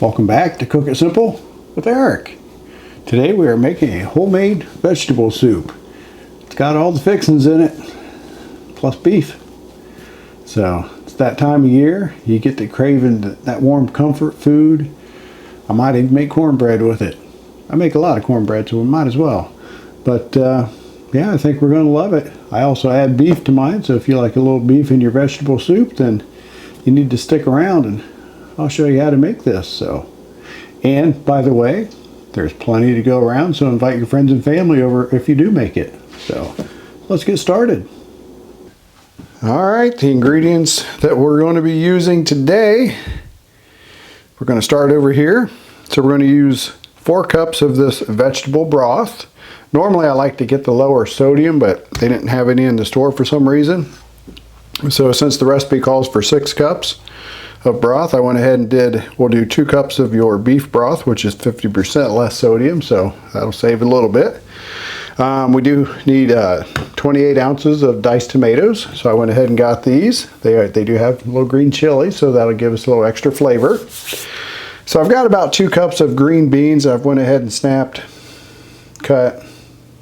Welcome back to Cook It Simple with Eric. Today we are making a homemade vegetable soup. It's got all the fixings in it, plus beef. So it's that time of year, you get to craving that warm comfort food. I might even make cornbread with it. I make a lot of cornbread, so we might as well. But yeah, I think we're going to love it. I also add beef to mine, so if you like a little beef in your vegetable soup, then you need to stick around and I'll show you how to make this. And by the way, there's plenty to go around, so invite your friends and family over if you do make it. So let's get started. All right, the ingredients that we're going to be using today, we're going to start over here. So we're going to use 4 cups of this vegetable broth. Normally I like to get the lower sodium, but they didn't have any in the store for some reason. So since the recipe calls for 6 cups of broth, I went ahead and we'll do 2 cups of your beef broth, which is 50% less sodium, so that'll save a little bit. We do need 28 ounces of diced tomatoes, so I went ahead and got these. They do have a little green chili, so that'll give us a little extra flavor. So I've got about 2 cups of green beans. I've went ahead and snapped, cut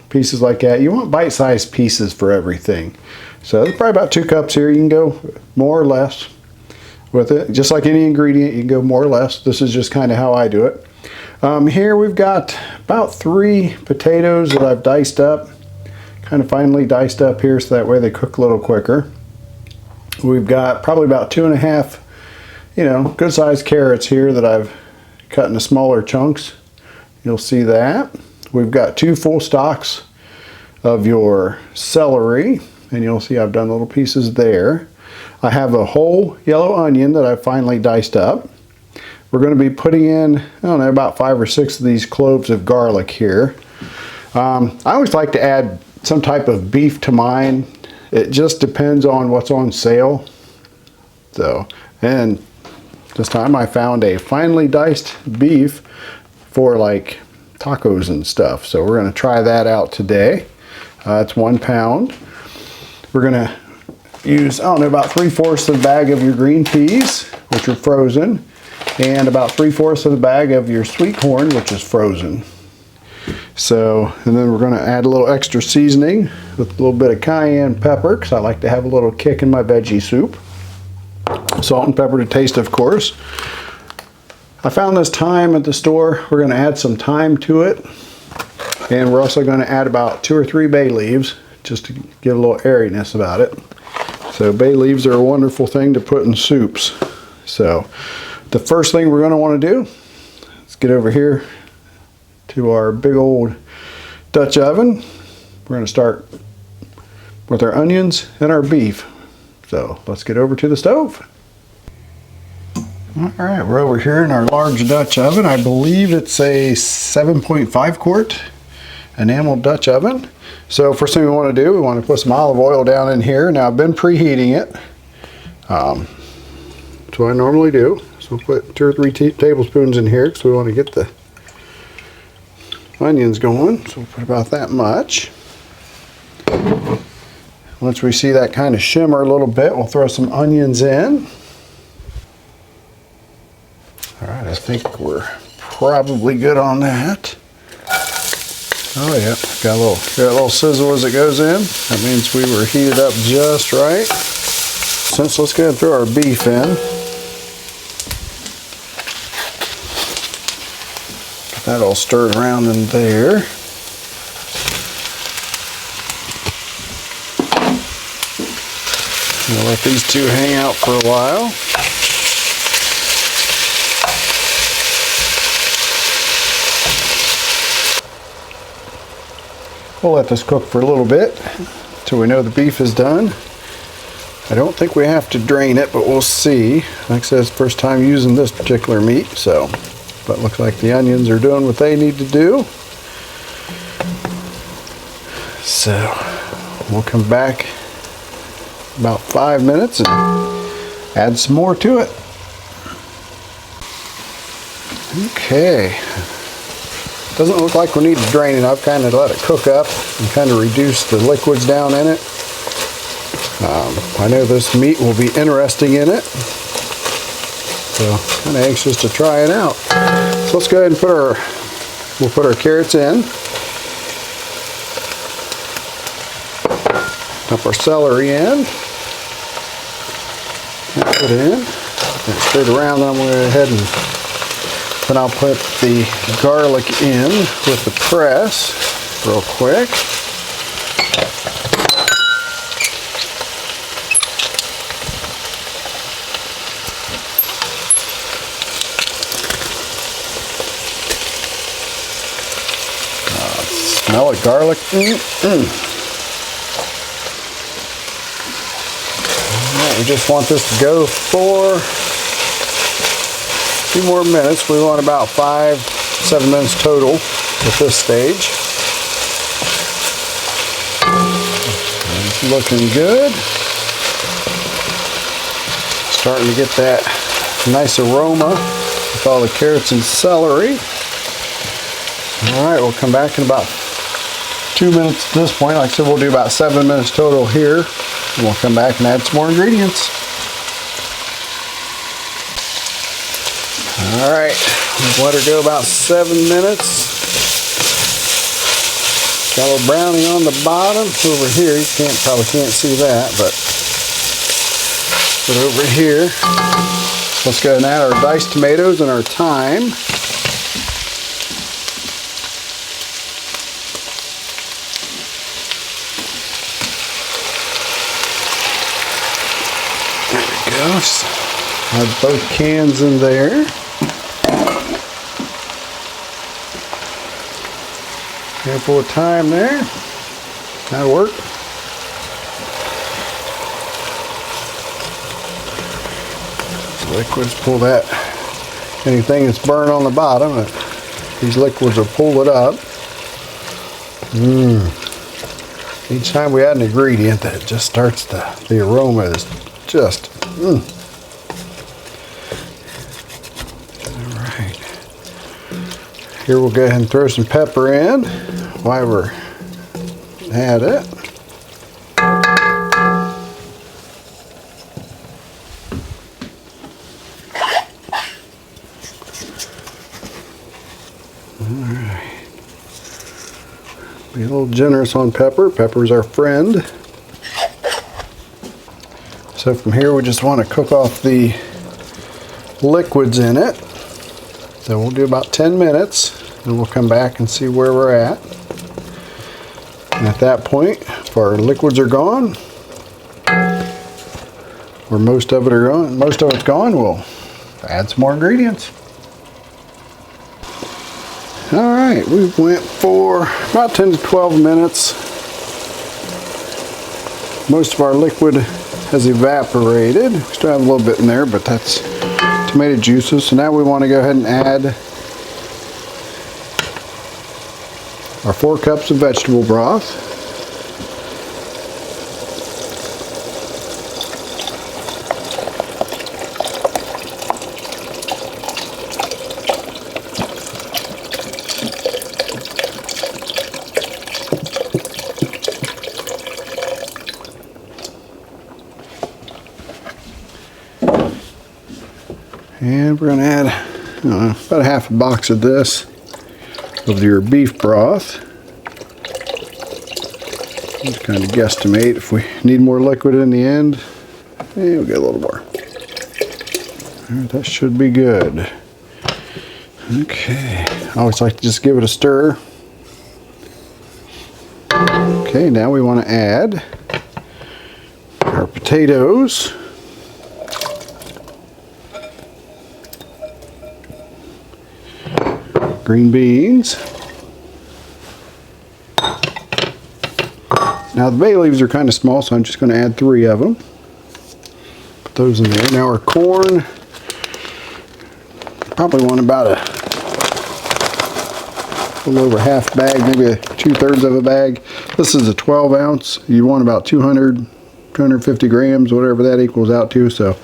pieces like that. You want bite-sized pieces for everything. So there's probably about 2 cups here. You can go more or less with it. Just like any ingredient, you can go more or less. This is just kind of how I do it. Here we've got about 3 potatoes that I've diced up, kind of finely diced up here so that way they cook a little quicker. We've got probably about 2.5, good sized carrots here that I've cut into smaller chunks. You'll see that. We've got 2 full stalks of your celery, and you'll see I've done little pieces there. I have a whole yellow onion that I finely diced up. We're going to be putting in, I don't know, about 5 or 6 of these cloves of garlic here. I always like to add some type of beef to mine. It just depends on what's on sale. And this time I found a finely diced beef for like tacos and stuff. So we're going to try that out today. It's 1 pound. We're going to use, I don't know, about 3/4 of the bag of your green peas, which are frozen, and about 3/4 of the bag of your sweet corn, which is frozen. So, and then we're going to add a little extra seasoning with a little bit of cayenne pepper, because I like to have a little kick in my veggie soup. Salt and pepper to taste, of course. I found this thyme at the store. We're going to add some thyme to it, and we're also going to add about 2 or 3 bay leaves, just to give a little airiness about it. So bay leaves are a wonderful thing to put in soups. So the first thing we're going to want to do is get over here to our big old Dutch oven. We're going to start with our onions and our beef. So let's get over to the stove. All right, we're over here in our large Dutch oven. I believe it's a 7.5 quart enamel Dutch oven. So first thing we want to do, we want to put some olive oil down in here. Now I've been preheating it. That's what I normally do. So we'll put 2 or 3 tablespoons in here because we want to get the onions going. So we'll put about that much. Once we see that kind of shimmer a little bit, we'll throw some onions in. All right, I think we're probably good on that. Oh yeah, got a little sizzle as it goes in. That means we were heated up just right. So let's go ahead and throw our beef in. Get that all stirred around in there. We'll let these 2 hang out for a while. We'll let this cook for a little bit until we know the beef is done. I don't think we have to drain it, but we'll see. Like I said, it's the first time using this particular meat, but it looks like the onions are doing what they need to do. So we'll come back about 5 minutes and add some more to it. Okay. Doesn't look like we need to drain it. I've kind of let it cook up and kind of reduce the liquids down in it. I know this meat will be interesting in it. So kind of anxious to try it out. So let's go ahead and we'll put our carrots in. Dump our celery in. Put it in. Then straight around, then I'm going to go ahead and then I'll put the garlic in with the press real quick. Smell it, garlic. Alright, we just want this to go for a few more minutes. We want about 5-7 minutes total at this stage. It's looking good. Starting to get that nice aroma with all the carrots and celery. Alright, we'll come back in about 2 minutes at this point. Like I said, we'll do about 7 minutes total here. And we'll come back and add some more ingredients. Alright, we'll let her go about 7 minutes. Got a little browning on the bottom. Over here, you probably can't see that, but over here, let's go and add our diced tomatoes and our thyme. Add both cans in there. Handful of thyme there. That'll work. Liquids, pull that. Anything that's burned on the bottom, these liquids will pull it up. Each time we add an ingredient, that just starts the aroma is just. Alright. Here we'll go ahead and throw some pepper in while we're at it. Alright. Be a little generous on pepper. Pepper's our friend. So from here we just want to cook off the liquids in it. So we'll do about 10 minutes and we'll come back and see where we're at. And at that point, if our liquids are gone, or most of it's gone, we'll add some more ingredients. Alright, we went for about 10 to 12 minutes. Most of our liquid has evaporated. We still have a little bit in there, but that's tomato juices. So now we want to go ahead and add our 4 cups of vegetable broth. And we're going to add about a half a box of this, of your beef broth. Just kind of guesstimate if we need more liquid in the end. And we'll get a little more. Alright, that should be good. Okay, I always like to just give it a stir. Okay, now we want to add our potatoes. Green beans. Now the bay leaves are kind of small, so I'm just going to add 3 of them. Put those in there. Now our corn, probably want about a little over half bag, maybe 2/3 of a bag. This is a 12 ounce. You want about 250 grams, whatever that equals out to. So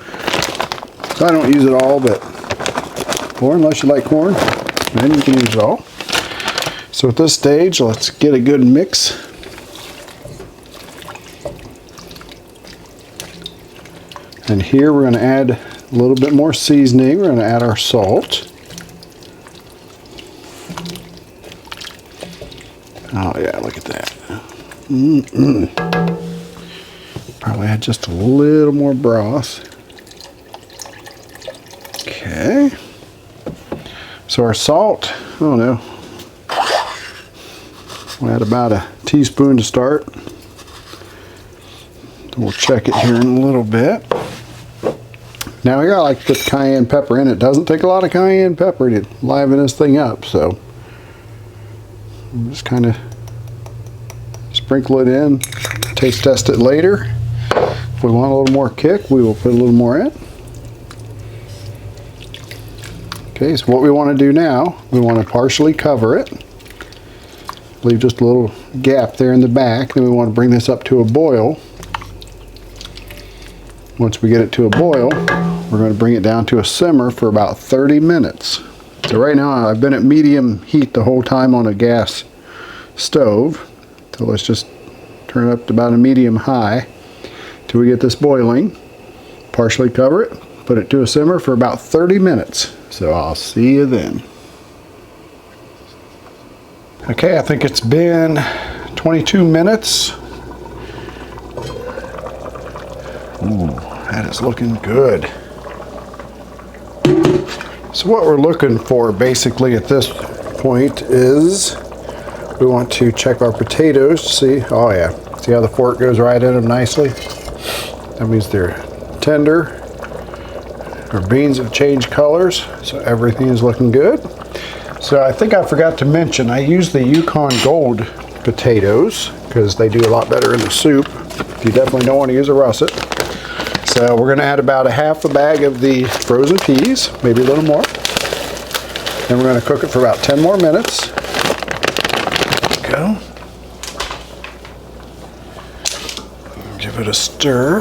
I don't use it all, but or unless you like corn, then you can use it all. So at this stage, let's get a good mix. And here we're going to add A little bit more seasoning. We're going to add our salt. Oh yeah, look at that. Probably add just a little more broth. Okay. So our salt, I don't know. We'll add about a teaspoon to start. We'll check it here in a little bit. Now here I like to put the cayenne pepper in. It doesn't take a lot of cayenne pepper to liven this thing up, so we'll just kind of sprinkle it in, taste test it later. If we want a little more kick, we will put a little more in. Okay, so what we want to do now, we want to partially cover it. Leave just a little gap there in the back. Then we want to bring this up to a boil. Once we get it to a boil, we're going to bring it down to a simmer for about 30 minutes. So right now I've been at medium heat the whole time on a gas stove. So let's just turn it up to about a medium high till we get this boiling. Partially cover it, put it to a simmer for about 30 minutes. So I'll see you then. Okay, I think it's been 22 minutes. Ooh, that is looking good. So what we're looking for basically at this point is we want to check our potatoes to see, oh yeah, see how the fork goes right in them nicely? That means they're tender. Our beans have changed colors, so everything is looking good. So I think I forgot to mention, I use the Yukon Gold potatoes because they do a lot better in the soup. You definitely don't want to use a russet. So we're going to add about a half a bag of the frozen peas, maybe a little more. Then we're going to cook it for about 10 more minutes. Go. Give it a stir.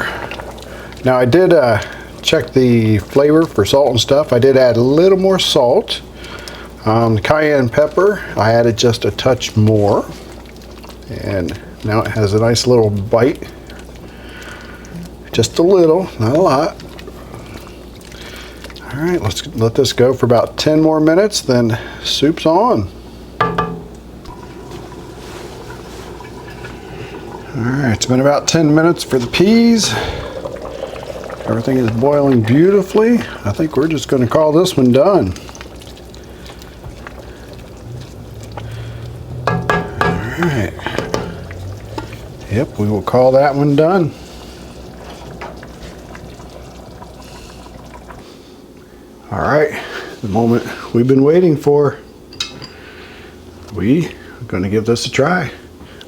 Now I did check the flavor for salt and stuff. I did add a little more salt. Cayenne pepper, I added just a touch more. And now it has a nice little bite. Just a little, not a lot. All right, let's let this go for about 10 more minutes, then soup's on. All right, it's been about 10 minutes for the peas. Everything is boiling beautifully. I think we're just going to call this one done. All right. Yep, we will call that one done. All right, the moment we've been waiting for. We are going to give this a try.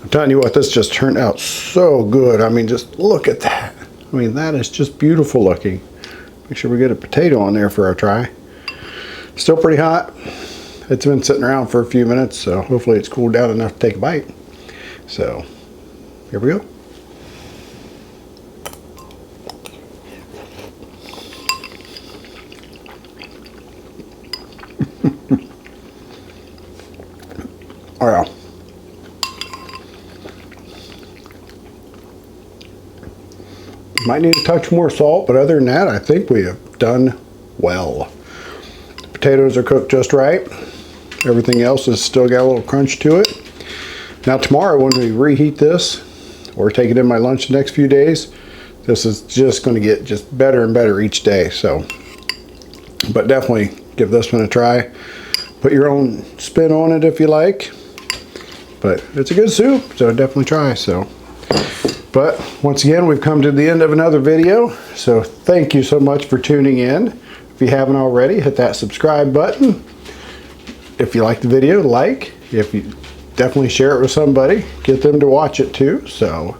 I'm telling you what, this just turned out so good. I mean, just look at that. I mean, that is just beautiful looking. Make sure we get a potato on there for our try. Still pretty hot. It's been sitting around for a few minutes, so hopefully it's cooled down enough to take a bite. So, here we go. Oh yeah. Might need a touch more salt, but other than that, I think we have done well. The potatoes are cooked just right. Everything else has still got a little crunch to it. Now tomorrow when we reheat this, or take it in my lunch the next few days, this is just going to get just better and better each day. So, but definitely give this one a try. Put your own spin on it if you like. But it's a good soup, so definitely try. So, but once again, we've come to the end of another video. So thank you so much for tuning in. If you haven't already, hit that subscribe button. If you like the video, like. If you definitely share it with somebody, get them to watch it too. So,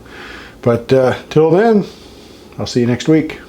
but till then, I'll see you next week.